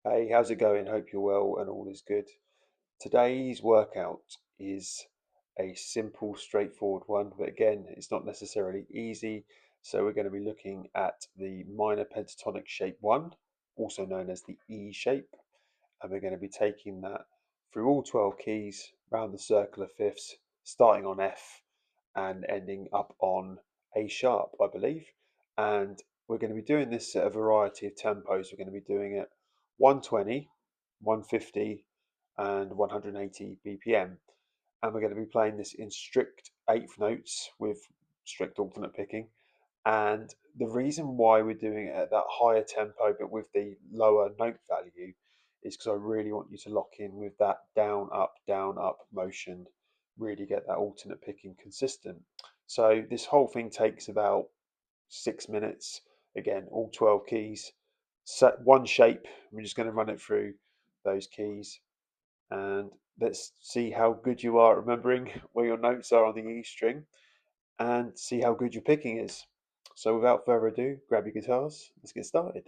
Hey, how's it going? Hope you're well and all is good. Today's workout is a simple, straightforward one, but again, it's not necessarily easy. So we're going to be looking at the minor pentatonic shape 1, also known as the E shape, and we're going to be taking that through all 12 keys, round the circle of fifths, starting on F and ending up on A sharp, I believe. And we're going to be doing this at a variety of tempos. We're going to be doing it 120, 150, and 180 BPM. And we're going to be playing this in strict eighth notes with strict alternate picking. And the reason why we're doing it at that higher tempo but with the lower note value is because I really want you to lock in with that down, up motion, really get that alternate picking consistent. So this whole thing takes about 6 minutes. Again, all 12 keys, set one shape. We're just going to run it through those keys and let's see how good you are at remembering where your notes are on the E string and see how good your picking is. So without further ado, grab your guitars, let's get started.